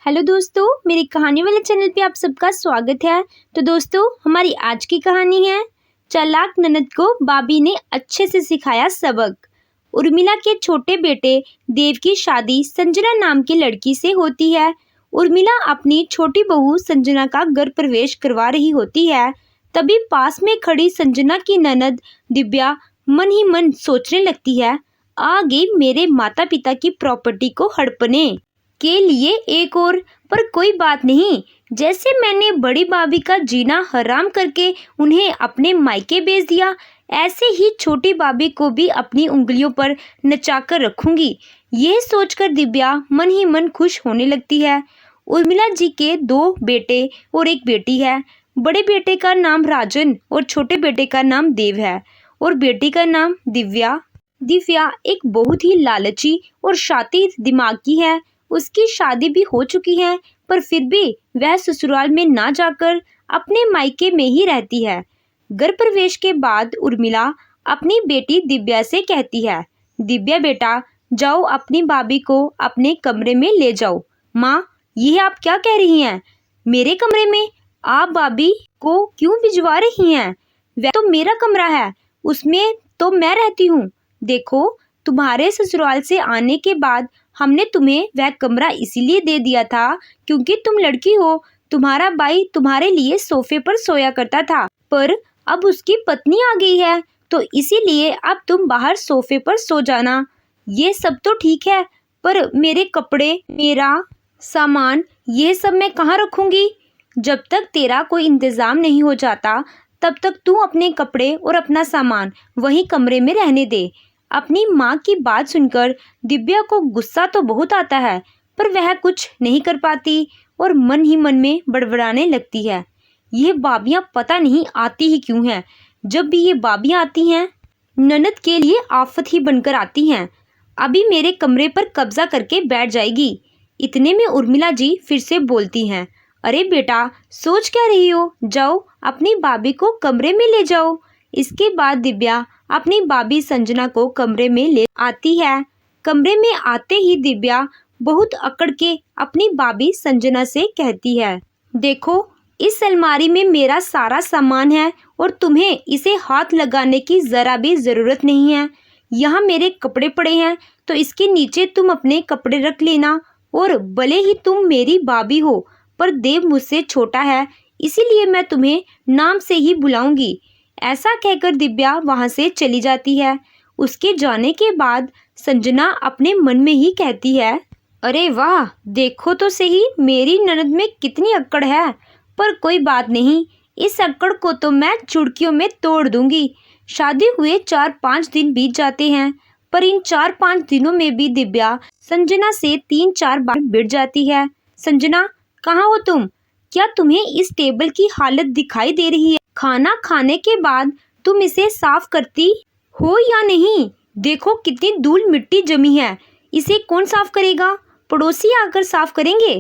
Hello दोस्तों, मेरी कहानी वाले चैनल पे आप सबका स्वागत है। तो दोस्तों, हमारी आज की कहानी है चालाक ननद को भाभी ने अच्छे से सिखाया सबक। उर्मिला के छोटे बेटे देव की शादी संजना नाम की लड़की से होती है। उर्मिला अपनी छोटी बहू संजना का घर प्रवेश करवा रही होती है। तभी पास में खड़ी संजना की ननद दिव्या मन ही मन सोचने लगती है, आ गई मेरे माता पिता की प्रॉपर्टी को हड़पने के लिए एक और। पर कोई बात नहीं, जैसे मैंने बड़ी भाभी का जीना हराम करके उन्हें अपने मायके भेज दिया, ऐसे ही छोटी भाभी को भी अपनी उंगलियों पर नचाकर रखूंगी। यह सोचकर दिव्या मन ही मन खुश होने लगती है। उर्मिला जी के 2 बेटे और 1 बेटी है। बड़े बेटे का नाम राजन और छोटे बेटे का नाम देव है और बेटी का नाम दिव्या। दिव्या एक बहुत ही लालची और शातिर दिमाग की है। उसकी शादी भी हो चुकी है, पर फिर भी वह ससुराल में ना जाकर अपने मायके में ही रहती है। घर प्रवेश के बाद उर्मिला अपनी बेटी दिव्या से कहती है, दिव्या बेटा, जाओ अपनी भाभी को अपने कमरे में ले जाओ। माँ, यह आप क्या कह रही हैं? मेरे कमरे में? आप भाभी को क्यों भिजवा रही हैं? वह तो मेरा कमरा है, उसमें तो मैं रहती हूँ। देखो, तुम्हारे ससुराल से आने के बाद हमने तुम्हें वह कमरा इसीलिए दे दिया था क्योंकि तुम लड़की हो। तुम्हारा भाई तुम्हारे लिए सोफे पर सोया करता था, पर अब उसकी पत्नी आ गई है, तो इसीलिए अब तुम बाहर सोफे पर सो जाना। ये सब तो ठीक है, पर मेरे कपड़े, मेरा सामान, ये सब मैं कहाँ रखूंगी? जब तक तेरा कोई इंतजाम नहीं हो जाता, तब तक तू अपने कपड़े और अपना सामान वहीं कमरे में रहने दे। अपनी माँ की बात सुनकर दिव्या को गुस्सा तो बहुत आता है, पर वह कुछ नहीं कर पाती और मन ही मन में बड़बड़ाने लगती है। ये भाभियाँ पता नहीं आती ही क्यों हैं। जब भी ये भाभियाँ आती हैं, ननद के लिए आफत ही बनकर आती हैं। अभी मेरे कमरे पर कब्जा करके बैठ जाएगी। इतने में उर्मिला जी फिर से बोलती हैं, अरे बेटा, सोच क्या रही हो? जाओ अपनी भाभी को कमरे में ले जाओ। इसके बाद दिव्या अपनी भाभी संजना को कमरे में ले आती है। कमरे में आते ही दिव्या बहुत अकड़ के अपनी भाभी संजना से कहती है, देखो, इस अलमारी में मेरा सारा सामान है और तुम्हें इसे हाथ लगाने की जरा भी जरूरत नहीं है। यहाँ मेरे कपड़े पड़े हैं, तो इसके नीचे तुम अपने कपड़े रख लेना। और भले ही तुम मेरी भाभी हो, पर देव मुझसे छोटा है, इसीलिए मैं तुम्हें नाम से ही बुलाऊंगी। ऐसा कहकर दिव्या वहां से चली जाती है। उसके जाने के बाद संजना अपने मन में ही कहती है, अरे वाह, देखो तो सही मेरी ननद में कितनी अक्कड़ है। पर कोई बात नहीं, इस अक्कड़ को तो मैं चुटकियों में तोड़ दूंगी। शादी हुए 4-5 दिन बीत जाते हैं, पर इन 4-5 दिनों में भी दिव्या संजना से 3-4 बार भिड़ जाती है। संजना, कहाँ हो तुम? क्या तुम्हें इस टेबल की हालत दिखाई दे रही है? खाना खाने के बाद तुम इसे साफ करती हो या नहीं? देखो कितनी धूल मिट्टी जमी है, इसे कौन साफ करेगा? पड़ोसी आकर साफ करेंगे।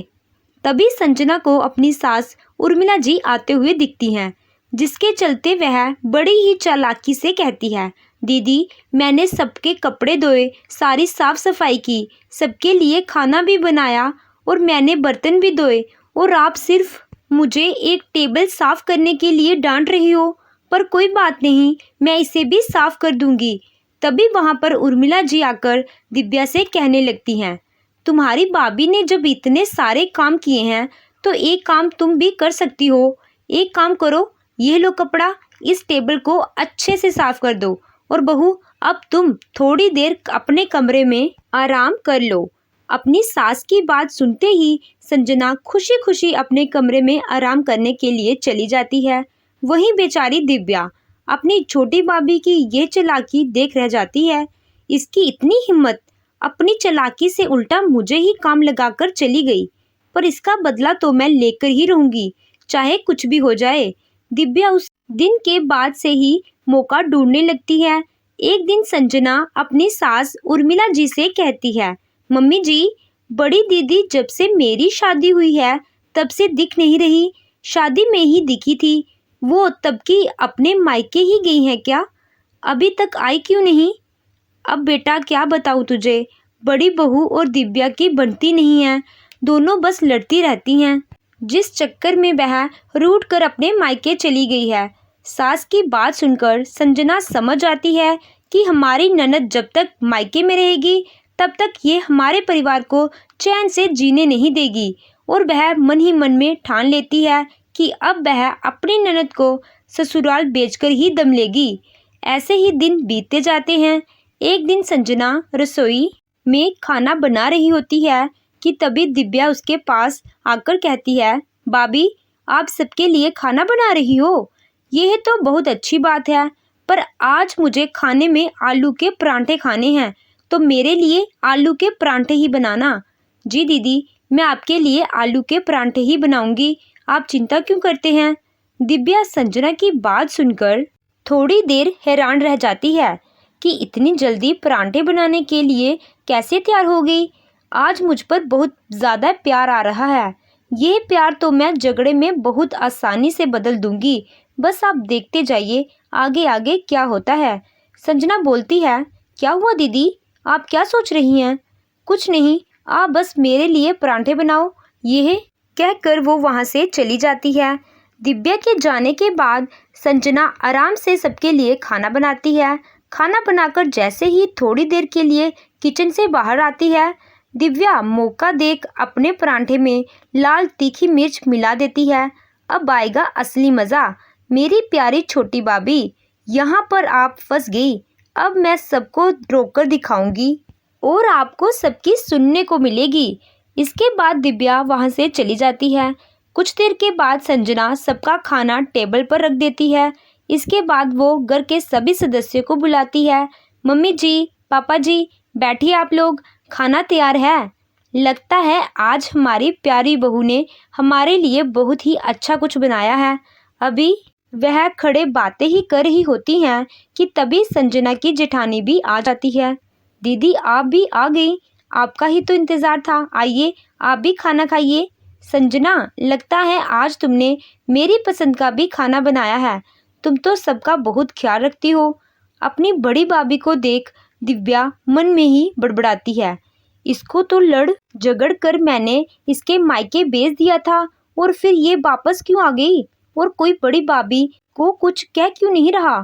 तभी संजना को अपनी सास उर्मिला जी आते हुए दिखती हैं, जिसके चलते वह बड़ी ही चालाकी से कहती है, दीदी, मैंने सबके कपड़े धोए, सारी साफ सफाई की, सबके लिए खाना भी बनाया और मैंने बर्तन भी धोए, और आप सिर्फ मुझे एक टेबल साफ करने के लिए डांट रही हो। पर कोई बात नहीं, मैं इसे भी साफ कर दूंगी। तभी वहां पर उर्मिला जी आकर दिव्या से कहने लगती हैं, तुम्हारी भाभी ने जब इतने सारे काम किए हैं, तो एक काम तुम भी कर सकती हो। एक काम करो, ये लो कपड़ा, इस टेबल को अच्छे से साफ कर दो, और बहू, अब तुम थोड़ी देर अपने कमरे में आराम कर लो। अपनी सास की बात सुनते ही संजना खुशी खुशी अपने कमरे में आराम करने के लिए चली जाती है। वहीं बेचारी दिव्या अपनी छोटी भाभी की ये चालाकी देख रह जाती है। इसकी इतनी हिम्मत, अपनी चालाकी से उल्टा मुझे ही काम लगाकर चली गई, पर इसका बदला तो मैं लेकर ही रहूंगी, चाहे कुछ भी हो जाए। दिव्या उस दिन के बाद से ही मौका ढूंढने लगती है। एक दिन संजना अपनी सास उर्मिला जी से कहती है, मम्मी जी, बड़ी दीदी जब से मेरी शादी हुई है तब से दिख नहीं रही। शादी में ही दिखी थी, वो तब की अपने मायके ही गई है क्या? अभी तक आई क्यों नहीं? अब बेटा क्या बताऊँ तुझे, बड़ी बहू और दिव्या की बनती नहीं है। दोनों बस लड़ती रहती हैं, जिस चक्कर में वह रूठ कर अपने मायके चली गई है। सास की बात सुनकर संजना समझ आती है कि हमारी ननद जब तक मायके में रहेगी तब तक ये हमारे परिवार को चैन से जीने नहीं देगी, और वह मन ही मन में ठान लेती है कि अब वह अपनी ननद को ससुराल बेचकर ही दम लेगी। ऐसे ही दिन बीतते जाते हैं। एक दिन संजना रसोई में खाना बना रही होती है कि तभी दिव्या उसके पास आकर कहती है, भाभी आप सबके लिए खाना बना रही हो? यह तो बहुत अच्छी बात है, पर आज मुझे खाने में आलू के परांठे खाने हैं, तो मेरे लिए आलू के परांठे ही बनाना। जी दीदी, मैं आपके लिए आलू के परांठे ही बनाऊंगी, आप चिंता क्यों करते हैं? दिव्या संजना की बात सुनकर थोड़ी देर हैरान रह जाती है कि इतनी जल्दी परांठे बनाने के लिए कैसे तैयार हो गई। आज मुझ पर बहुत ज़्यादा प्यार आ रहा है। ये प्यार तो मैं झगड़े में बहुत आसानी से बदल दूंगी, बस आप देखते जाइए आगे आगे क्या होता है। संजना बोलती है, क्या हुआ दीदी, आप क्या सोच रही हैं? कुछ नहीं, आप बस मेरे लिए परांठे बनाओ। यह कहकर वो वहाँ से चली जाती है। दिव्या के जाने के बाद संजना आराम से सबके लिए खाना बनाती है। खाना बनाकर जैसे ही थोड़ी देर के लिए किचन से बाहर आती है, दिव्या मौका देख अपने परांठे में लाल तीखी मिर्च मिला देती है। अब आएगा असली मज़ा। मेरी प्यारी छोटी भाभी, यहाँ पर आप फंस गई। अब मैं सबको रोककर दिखाऊंगी और आपको सबकी सुनने को मिलेगी। इसके बाद दिव्या वहाँ से चली जाती है। कुछ देर के बाद संजना सबका खाना टेबल पर रख देती है। इसके बाद वो घर के सभी सदस्यों को बुलाती है। मम्मी जी, पापा जी, बैठिए आप लोग, खाना तैयार है। लगता है आज हमारी प्यारी बहू ने हमारे लिए बहुत ही अच्छा कुछ बनाया है। अभी वह खड़े बातें ही कर रही होती हैं कि तभी संजना की जेठानी भी आ जाती है। दीदी आप भी आ गई, आपका ही तो इंतज़ार था, आइए आप भी खाना खाइए। संजना, लगता है आज तुमने मेरी पसंद का भी खाना बनाया है, तुम तो सबका बहुत ख्याल रखती हो। अपनी बड़ी भाभी को देख दिव्या मन में ही बड़बड़ाती है, इसको तो लड़ झगड़ कर मैंने इसके मायके भेज दिया था, और फिर ये वापस क्यों आ गई, और कोई बड़ी भाभी को कुछ कह क्यों नहीं रहा।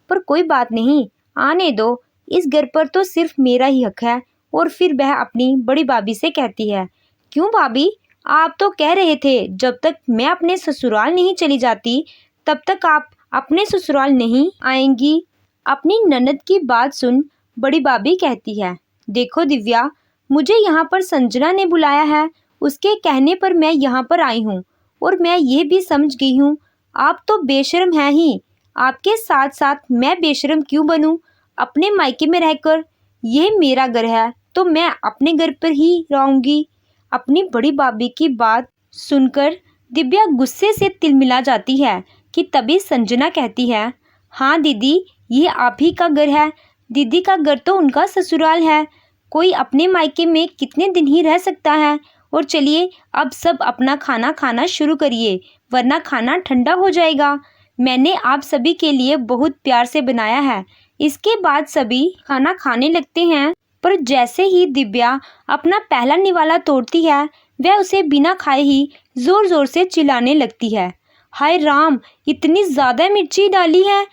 पर कोई बात नहीं, आने दो, इस घर पर तो सिर्फ मेरा ही हक है। और फिर वह अपनी बड़ी भाभी से कहती है, क्यों भाभी, आप तो कह रहे थे जब तक मैं अपने ससुराल नहीं चली जाती तब तक आप अपने ससुराल नहीं आएंगी। अपनी ननद की बात सुन बड़ी भाभी कहती है, देखो दिव्या, मुझे यहाँ पर संजना ने बुलाया है, उसके कहने पर मैं यहाँ पर आई हूँ, और मैं ये भी समझ गई हूँ आप तो बेशर्म हैं ही, आपके साथ साथ मैं बेशर्म क्यों बनूं अपने मायके में रहकर। यह मेरा घर है तो मैं अपने घर पर ही रहूंगी। अपनी बड़ी भाभी की बात सुनकर दिव्या गुस्से से तिलमिला जाती है कि तभी संजना कहती है, हाँ दीदी, ये आप ही का घर है, दीदी का घर तो उनका ससुराल है, कोई अपने मायके में कितने दिन ही रह सकता है। और चलिए अब सब अपना खाना खाना शुरू करिए, वरना खाना ठंडा हो जाएगा। मैंने आप सभी के लिए बहुत प्यार से बनाया है। इसके बाद सभी खाना खाने लगते हैं, पर जैसे ही दिव्या अपना पहला निवाला तोड़ती है, वह उसे बिना खाए ही जोर जोर से चिल्लाने लगती है, हाय राम, इतनी ज़्यादा मिर्ची डाली है,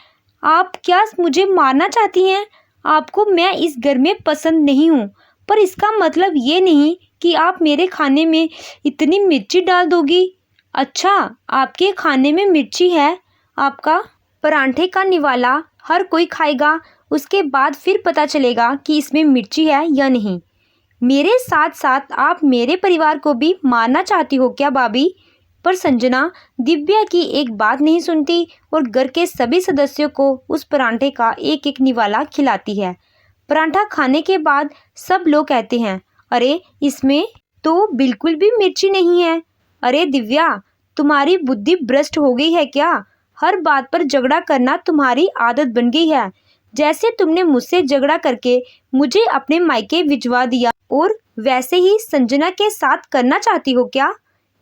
आप क्या मुझे मारना चाहती हैं? आपको मैं इस घर में पसंद नहीं हूँ, पर इसका मतलब ये नहीं कि आप मेरे खाने में इतनी मिर्ची डाल दोगी। अच्छा, आपके खाने में मिर्ची है, आपका परांठे का निवाला हर कोई खाएगा, उसके बाद फिर पता चलेगा कि इसमें मिर्ची है या नहीं। मेरे साथ साथ आप मेरे परिवार को भी मारना चाहती हो क्या भाभी? पर संजना दिव्या की एक बात नहीं सुनती और घर के सभी सदस्यों को उस परांठे का एक एक निवाला खिलाती है। परांठा खाने के बाद सब लोग कहते हैं, अरे इसमें तो बिल्कुल भी मिर्ची नहीं है। अरे दिव्या, तुम्हारी बुद्धि भ्रष्ट हो गई है क्या? हर बात पर झगड़ा करना तुम्हारी आदत बन गई है। जैसे तुमने मुझसे झगड़ा करके मुझे अपने मायके भिजवा दिया, और वैसे ही संजना के साथ करना चाहती हो क्या?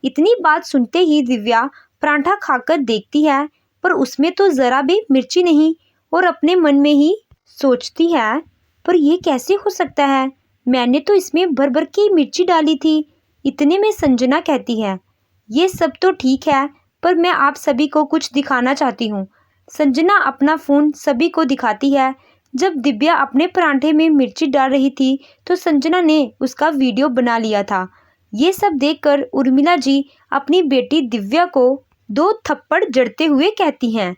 इतनी बात सुनते ही दिव्या परांठा खाकर देखती है, पर उसमें तो ज़रा भी मिर्ची नहीं, और अपने मन में ही सोचती है, पर यह कैसे हो सकता है? मैंने तो इसमें भर भर की मिर्ची डाली थी। इतने में संजना कहती है, ये सब तो ठीक है, पर मैं आप सभी को कुछ दिखाना चाहती हूँ। संजना अपना फ़ोन सभी को दिखाती है। जब दिव्या अपने परांठे में मिर्ची डाल रही थी तो संजना ने उसका वीडियो बना लिया था। ये सब देखकर उर्मिला जी अपनी बेटी दिव्या को 2 थप्पड़ जड़ते हुए कहती हैं,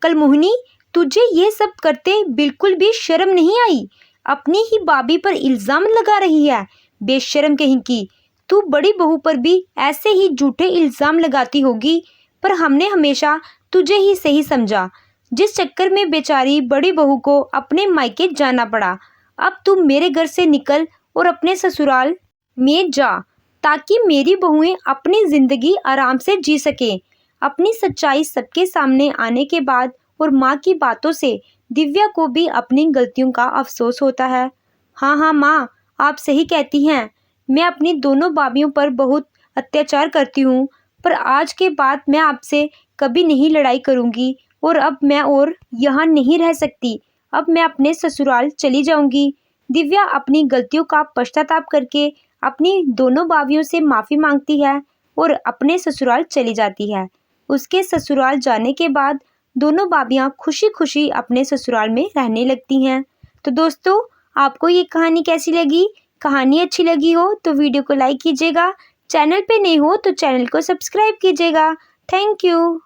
कलमोहिनी, तुझे ये सब करते बिल्कुल भी शर्म नहीं आई? अपनी ही भाभी पर इल्ज़ाम लगा रही है, बेशर्म कहीं की। तू बड़ी बहू पर भी ऐसे ही झूठे इल्ज़ाम लगाती होगी, पर हमने हमेशा तुझे ही सही समझा, जिस चक्कर में बेचारी बड़ी बहू को अपने मायके जाना पड़ा। अब तू मेरे घर से निकल और अपने ससुराल में जा, ताकि मेरी बहुएं अपनी ज़िंदगी आराम से जी सकें। अपनी सच्चाई सबके सामने आने के बाद और माँ की बातों से दिव्या को भी अपनी गलतियों का अफसोस होता है। हाँ हाँ माँ, आप सही कहती हैं। मैं अपनी दोनों भाभियों पर बहुत अत्याचार करती हूँ, पर आज के बाद मैं आपसे कभी नहीं लड़ाई करूँगी और अब मैं और यहाँ नहीं रह सकती। अब मैं अपने ससुराल चली जाऊँगी। दिव्या अपनी गलतियों का पश्चाताप करके अपनी दोनों भाभियों से माफ़ी मांगती है और अपने ससुराल चली जाती है। उसके ससुराल जाने के बाद दोनों भाभियाँ खुशी खुशी अपने ससुराल में रहने लगती हैं। तो दोस्तों, आपको ये कहानी कैसी लगी? कहानी अच्छी लगी हो तो वीडियो को लाइक कीजिएगा। चैनल पे नए हो तो चैनल को सब्सक्राइब कीजिएगा। Thank you.